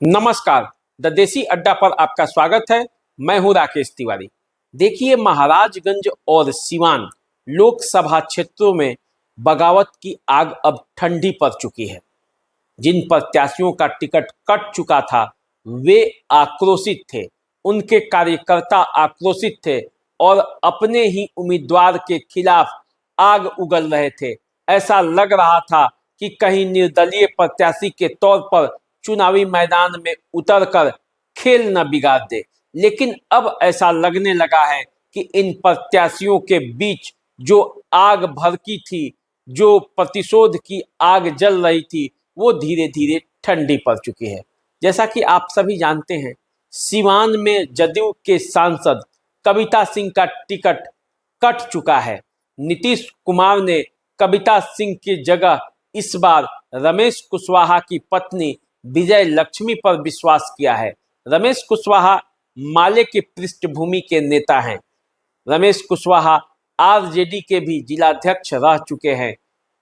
नमस्कार। द देसी अड्डा पर आपका स्वागत है। मैं हूं राकेश तिवारी। देखिए, महाराजगंज और सिवान लोकसभा क्षेत्रों में बगावत की आग अब ठंडी पड़ चुकी है। जिन प्रत्याशियों का टिकट कट चुका था वे आक्रोशित थे, उनके कार्यकर्ता आक्रोशित थे और अपने ही उम्मीदवार के खिलाफ आग उगल रहे थे। ऐसा लग रहा था कि कहीं निर्दलीय प्रत्याशी के तौर पर चुनावी मैदान में उतरकर खेल न बिगाड़ दे। लेकिन अब ऐसा लगने लगा है कि इन प्रत्याशियों के बीच जो आग भड़की थी, जो प्रतिशोध की आग जल रही थी, वो धीरे धीरे ठंडी पड़ चुकी है। जैसा कि आप सभी जानते हैं, सिवान में जदयू के सांसद कविता सिंह का टिकट कट चुका है। नीतीश कुमार ने कविता सिंह की जगह इस बार रमेश कुशवाहा की पत्नी विजय लक्ष्मी पर विश्वास किया है। रमेश कुशवाहा माले की पृष्ठभूमि के नेता हैं। रमेश कुशवाहा आरजेडी के भी जिलाध्यक्ष रह चुके हैं।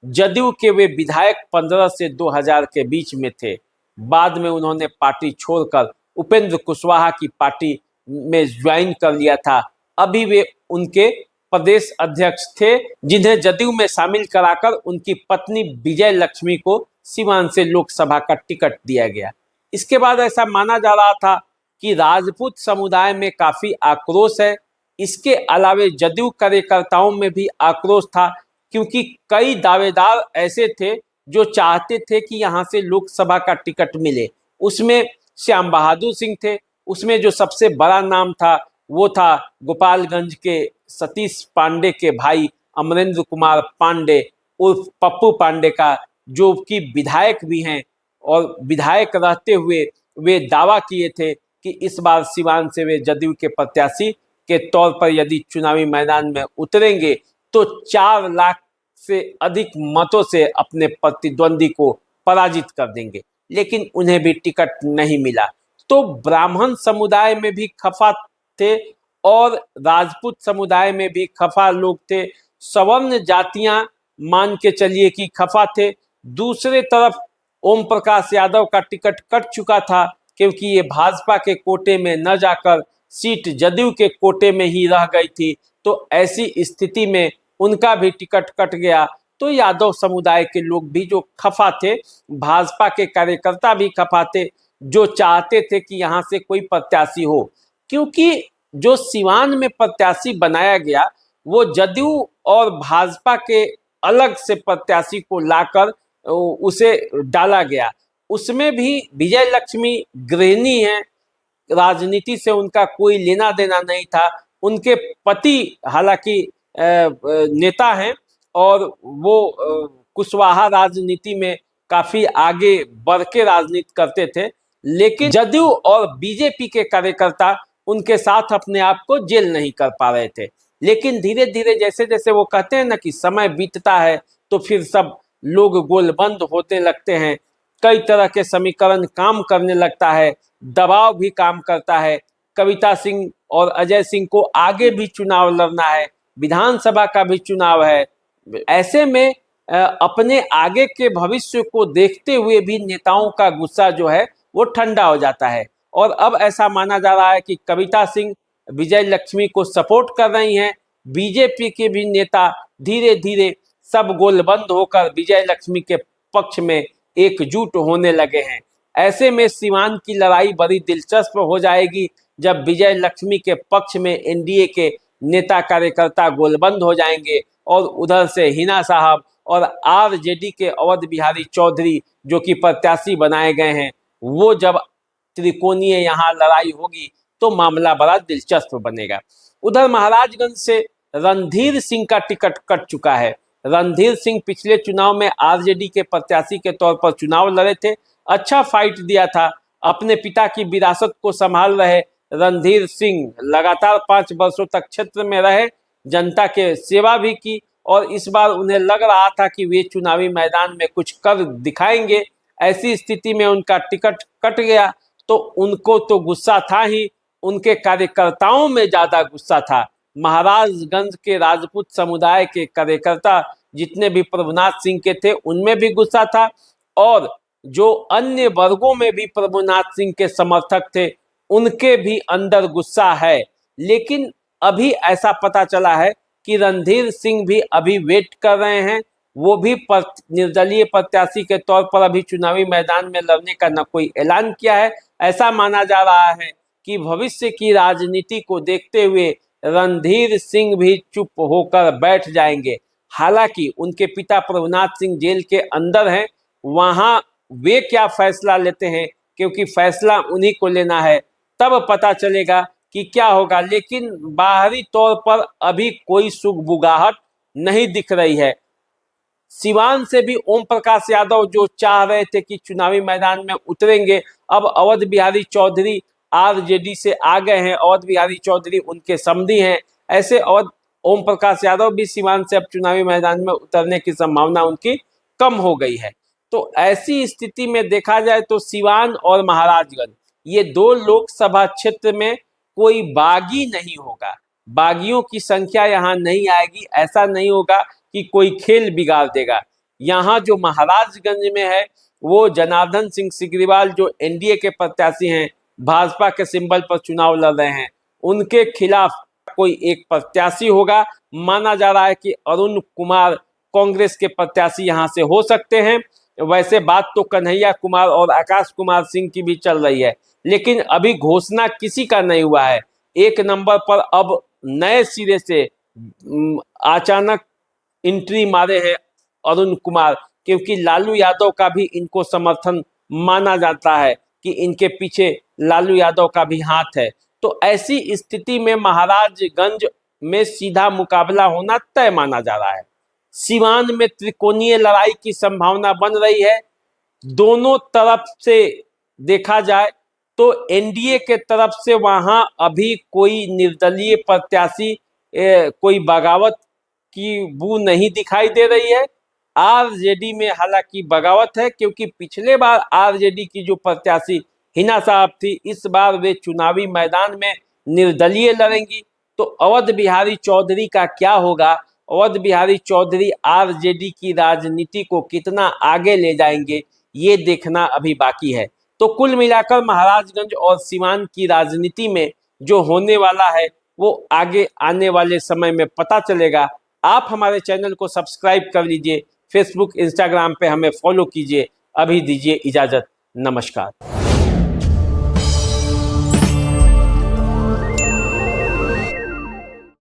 जदयू के वे विधायक 15 से 2000 के बीच में थे। बाद में उन्होंने पार्टी छोड़कर उपेंद्र कुशवाहा की पार्टी में ज्वाइन कर लिया था। अभी वे उनके प्रदेश अध्यक्ष थे, जिन्हें जदयू में शामिल कराकर उनकी पत्नी विजय लक्ष्मी को सिवान से लोकसभा का टिकट दिया गया। इसके बाद ऐसा माना जा रहा था कि राजपूत समुदाय में काफी आक्रोश है। इसके अलावे जदयू कार्यकर्ताओं में भी आक्रोश था, क्योंकि कई दावेदार ऐसे थे जो चाहते थे कि यहां से लोकसभा का टिकट मिले। उसमें श्याम बहादुर सिंह थे। उसमें जो सबसे बड़ा नाम था वो था गोपालगंज के सतीश पांडे के भाई अमरेंद्र कुमार पांडे उर्फ पप्पू पांडे का, जो कि विधायक भी हैं और विधायक रहते हुए वे दावा किए थे कि इस बार सिवान से वे जदयू के प्रत्याशी के तौर पर यदि चुनावी मैदान में उतरेंगे तो 4 लाख से अधिक मतों से अपने प्रतिद्वंदी को पराजित कर देंगे। लेकिन उन्हें भी टिकट नहीं मिला। तो ब्राह्मण समुदाय में भी खफा थे और राजपूत समुदाय में भी खफा लोग थे। सवर्ण जातियां मान के चलिए कि खफा थे। दूसरे तरफ ओम प्रकाश यादव का टिकट कट चुका था, क्योंकि ये भाजपा के कोटे में न जाकर सीट जदयू के कोटे में ही रह गई थी। तो ऐसी स्थिति में उनका भी टिकट कट गया। तो यादव समुदाय के लोग भी जो खफा थे, भाजपा के कार्यकर्ता भी खफा थे, जो चाहते थे कि यहाँ से कोई प्रत्याशी हो। क्योंकि जो सिवान में प्रत्याशी बनाया गया वो जदयू और भाजपा के अलग से प्रत्याशी को लाकर उसे डाला गया। उसमें भी विजय लक्ष्मी गृहिणी हैं, राजनीति से उनका कोई लेना देना नहीं था। उनके पति हालांकि नेता हैं और वो कुशवाहा राजनीति में काफी आगे बढ़ के राजनीति करते थे। लेकिन जदयू और बीजेपी के कार्यकर्ता उनके साथ अपने आप को जेल नहीं कर पा रहे थे। लेकिन धीरे धीरे जैसे जैसे वो कहते हैं ना कि समय बीतता है तो फिर सब लोग गोलबंद होते लगते हैं। कई तरह के समीकरण काम करने लगता है, दबाव भी काम करता है। कविता सिंह और अजय सिंह को आगे भी चुनाव लड़ना है, विधानसभा का भी चुनाव है। ऐसे में अपने आगे के भविष्य को देखते हुए भी नेताओं का गुस्सा जो है वो ठंडा हो जाता है। और अब ऐसा माना जा रहा है कि कविता सिंह विजय लक्ष्मी को सपोर्ट कर रही हैं। बीजेपी के भी नेता धीरे धीरे सब गोलबंद होकर विजय लक्ष्मी के पक्ष में एकजुट होने लगे हैं। ऐसे में सिवान की लड़ाई बड़ी दिलचस्प हो जाएगी जब विजय लक्ष्मी के पक्ष में एनडीए के नेता कार्यकर्ता गोलबंद हो जाएंगे और उधर से हिना साहब और आरजेडी के अवध बिहारी चौधरी जो कि प्रत्याशी बनाए गए हैं, वो जब त्रिकोणीय यहाँ लड़ाई होगी तो मामला बड़ा दिलचस्प बनेगा। उधर महाराजगंज से रणधीर सिंह का टिकट कट चुका है। रणधीर सिंह पिछले चुनाव में आरजेडी के प्रत्याशी के तौर पर चुनाव लड़े थे, अच्छा फाइट दिया था। अपने पिता की विरासत को संभाल रहे रणधीर सिंह लगातार 5 वर्षों तक क्षेत्र में रहे, जनता के सेवा भी की और इस बार उन्हें लग रहा था कि वे चुनावी मैदान में कुछ कर दिखाएंगे। ऐसी स्थिति में उनका टिकट कट गया तो उनको तो गुस्सा था ही, उनके कार्यकर्ताओं में ज्यादा गुस्सा था। महाराजगंज के राजपूत समुदाय के कार्यकर्ता जितने भी प्रभुनाथ सिंह के थे उनमें भी गुस्सा था और जो अन्य वर्गों में भी प्रभुनाथ सिंह के समर्थक थे उनके भी अंदर गुस्सा है। लेकिन अभी ऐसा पता चला है कि रणधीर सिंह भी अभी वेट कर रहे हैं, वो भी निर्दलीय प्रत्याशी के तौर पर अभी चुनावी मैदान में लड़ने का न कोई ऐलान किया है। ऐसा माना जा रहा है कि भविष्य की राजनीति को देखते हुए रणधीर सिंह भी चुप होकर बैठ जाएंगे। हालांकि उनके पिता प्रभुनाथ सिंह जेल के अंदर हैं, वहां वे क्या फैसला लेते हैं, क्योंकि फैसला उन्हीं को लेना है, तब पता चलेगा कि क्या होगा। लेकिन बाहरी तौर पर अभी कोई सुगबुगाहट नहीं दिख रही है। सिवान से भी ओम प्रकाश यादव जो चाह रहे थे कि चुनावी मैदान में उतरेंगे, अब अवध बिहारी चौधरी आरजेडी से आ गए हैं। अवध बिहारी चौधरी उनके समधी हैं। ऐसे अवध ओम प्रकाश यादव भी सिवान से अब चुनावी मैदान में उतरने की संभावना उनकी कम हो गई है। तो ऐसी स्थिति में देखा जाए तो सिवान और महाराजगंज, ये दो लोकसभा क्षेत्र में कोई बागी नहीं होगा, बागियों की संख्या यहाँ नहीं आएगी। ऐसा नहीं होगा कि कोई खेल बिगाड़ देगा। यहाँ जो महाराजगंज में है वो जनार्दन सिंह सिग्रीवाल जो एनडीए के प्रत्याशी हैं, भाजपा के सिंबल पर चुनाव लड़ रहे हैं, उनके खिलाफ कोई एक प्रत्याशी होगा। माना जा रहा है कि अरुण कुमार कांग्रेस के प्रत्याशी यहाँ से हो सकते हैं। वैसे बात तो कन्हैया कुमार और आकाश कुमार सिंह की भी चल रही है, लेकिन अभी घोषणा किसी का नहीं हुआ है। एक नंबर पर अब नए सिरे से अचानक एंट्री मारे हैं अरुण कुमार, क्योंकि लालू यादव का भी इनको समर्थन माना जाता है कि इनके पीछे लालू यादव का भी हाथ है। तो ऐसी स्थिति में महाराजगंज में सीधा मुकाबला होना तय माना जा रहा है। सिवान में त्रिकोणीय लड़ाई की संभावना बन रही है। दोनों तरफ से देखा जाए तो एनडीए के तरफ से वहां अभी कोई निर्दलीय प्रत्याशी कोई बगावत की बू नहीं दिखाई दे रही है। आरजेडी में हालांकि बगावत है, क्योंकि पिछले बार आरजेडी की जो प्रत्याशी हिना साहब थी, इस बार वे चुनावी मैदान में निर्दलीय लड़ेंगी। तो अवध बिहारी चौधरी का क्या होगा? अवध बिहारी चौधरी आरजेडी की राजनीति को कितना आगे ले जाएंगे, ये देखना अभी बाकी है। तो कुल मिलाकर महाराजगंज और सिवान की राजनीति में जो होने वाला है वो आगे आने वाले समय में पता चलेगा। आप हमारे चैनल को सब्सक्राइब कर लीजिए, फेसबुक इंस्टाग्राम पे हमें फॉलो कीजिए। अभी दीजिए इजाजत, नमस्कार।